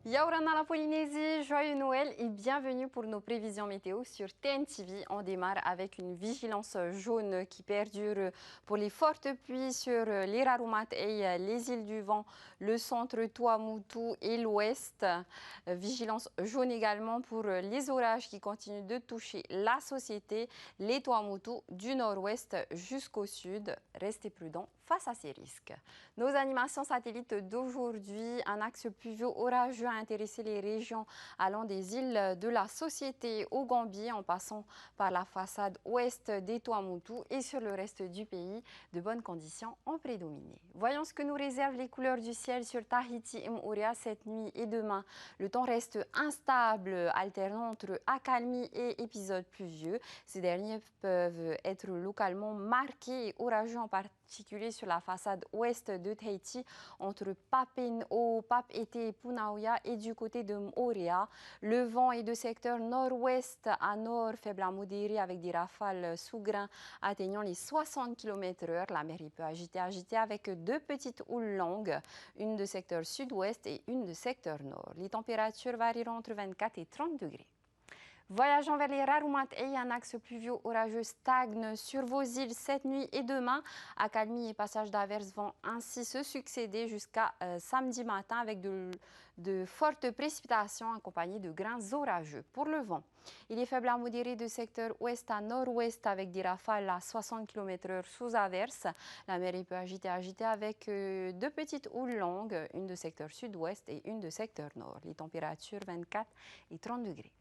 Yaourana la Polynésie, joyeux Noël et bienvenue pour nos prévisions météo sur TNTV. On démarre avec une vigilance jaune qui perdure pour les fortes pluies sur les Raroumat et les îles du Vent, le centre Tuamotu et l'ouest. Vigilance jaune également pour les orages qui continuent de toucher la société, les Tuamotu du nord-ouest jusqu'au sud. Restez prudents face à ces risques. Nos animations satellites d'aujourd'hui, un axe pluvieux orageux a intéressé les régions allant des îles de la Société au Gambie en passant par la façade ouest des Tuamotu et sur le reste du pays, de bonnes conditions ont prédominé. Voyons ce que nous réservent les couleurs du ciel sur Tahiti et Moorea cette nuit et demain. Le temps reste instable, alternant entre accalmie et épisodes pluvieux. Ces derniers peuvent être localement marqués et orageux en particulier sur la façade ouest de Tahiti, entre Papeete et Punauia et du côté de Moorea. Le vent est de secteur nord-ouest à nord, faible à modéré avec des rafales sous grains atteignant les 60 km/h. La mer peut agiter avec deux petites houles longues, une de secteur sud-ouest et une de secteur nord. Les températures varieront entre 24 et 30 degrés. Voyageons vers les Raroumat et un axe pluvieux orageux stagne sur vos îles cette nuit et demain. Accalmie et passage d'averses vont ainsi se succéder jusqu'à samedi matin avec de fortes précipitations accompagnées de grains orageux. Pour le vent, il est faible à modéré de secteur ouest à nord-ouest avec des rafales à 60 km/h sous averse. La mer peut agiter avec deux petites houles longues, une de secteur sud-ouest et une de secteur nord. Les températures 24 et 30 degrés.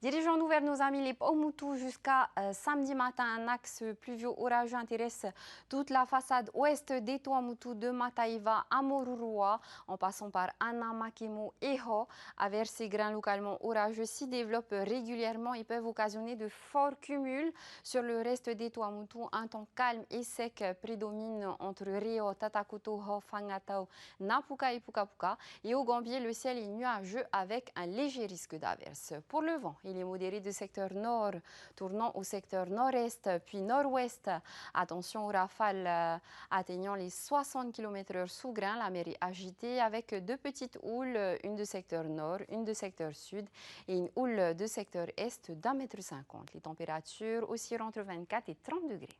Dirigeons-nous vers nos amis les Paumotu jusqu'à samedi matin. Un axe pluvieux orageux intéresse toute la façade ouest des Tuamotu de Mataiva à Morurua en passant par Anamakemo et Ho. Averses et grains localement orageux s'y développent régulièrement et peuvent occasionner de forts cumuls. Sur le reste des Tuamotu, un temps calme et sec prédomine entre Rio, Tatakoto, Ho, Fangatau, Napuka et Pukapuka. Et au Gambie, le ciel est nuageux avec un léger risque d'averse. Pour le vent, il est modéré de secteur nord, tournant au secteur nord-est, puis nord-ouest. Attention aux rafales atteignant les 60 km/h sous grain. La mer est agitée avec deux petites houles, une de secteur nord, une de secteur sud et une houle de secteur est d'1,50 m. Les températures oscillent entre 24 et 30 degrés.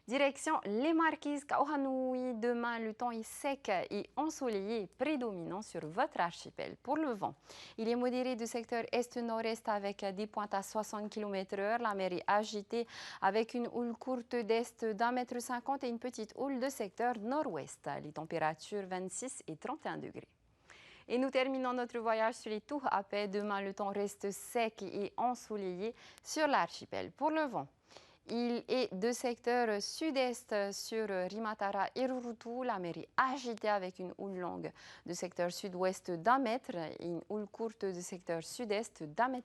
Direction les Marquises, Kaohanoui. Demain, le temps est sec et ensoleillé et prédominant sur votre archipel. Pour le vent, il est modéré de secteur est-nord-est avec des pointes à 60 km/h. La mer est agitée avec une houle courte d'est d'1,50 m et une petite houle de secteur nord-ouest. Les températures 26 et 31 degrés. Et nous terminons notre voyage sur les Tu'ape. Demain, le temps reste sec et ensoleillé sur l'archipel. Pour le vent, il est de secteur sud-est sur Rimatara et Rurutu. La mer est agitée avec une houle longue de secteur sud-ouest d'1 m et une houle courte de secteur sud-est d'1,50 m.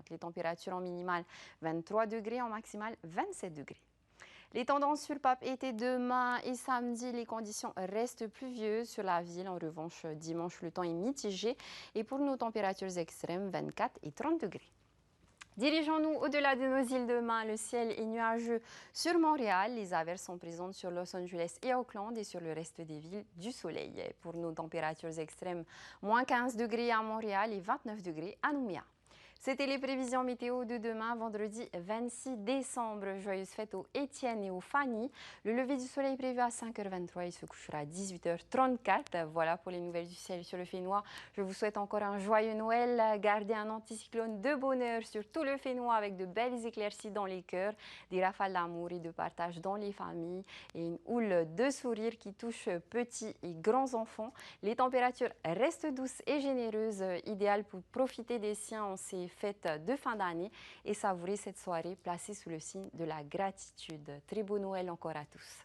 Les températures en minimale 23 degrés, en maximale 27 degrés. Les tendances sur Papeete demain et samedi, les conditions restent pluvieuses sur la ville. En revanche, dimanche, le temps est mitigé et pour nos températures extrêmes, 24 et 30 degrés. Dirigeons-nous au-delà de nos îles demain. Le ciel est nuageux sur Montréal. Les averses sont présentes sur Los Angeles et Auckland et sur le reste des villes du soleil. Pour nos températures extrêmes, moins 15 degrés à Montréal et 29 degrés à Nouméa. C'était les prévisions météo de demain, vendredi 26 décembre. Joyeuses fêtes aux Étienne et aux Fanny. Le lever du soleil est prévu à 5h23. Il se couchera à 18h34. Voilà pour les nouvelles du ciel sur le Fénois. Je vous souhaite encore un joyeux Noël. Gardez un anticyclone de bonheur sur tout le Fénois avec de belles éclaircies dans les cœurs, des rafales d'amour et de partage dans les familles et une houle de sourire qui touche petits et grands enfants. Les températures restent douces et généreuses, idéales pour profiter des siens en ces fêtes de fin d'année et savourer cette soirée placée sous le signe de la gratitude. Très beau Noël encore à tous.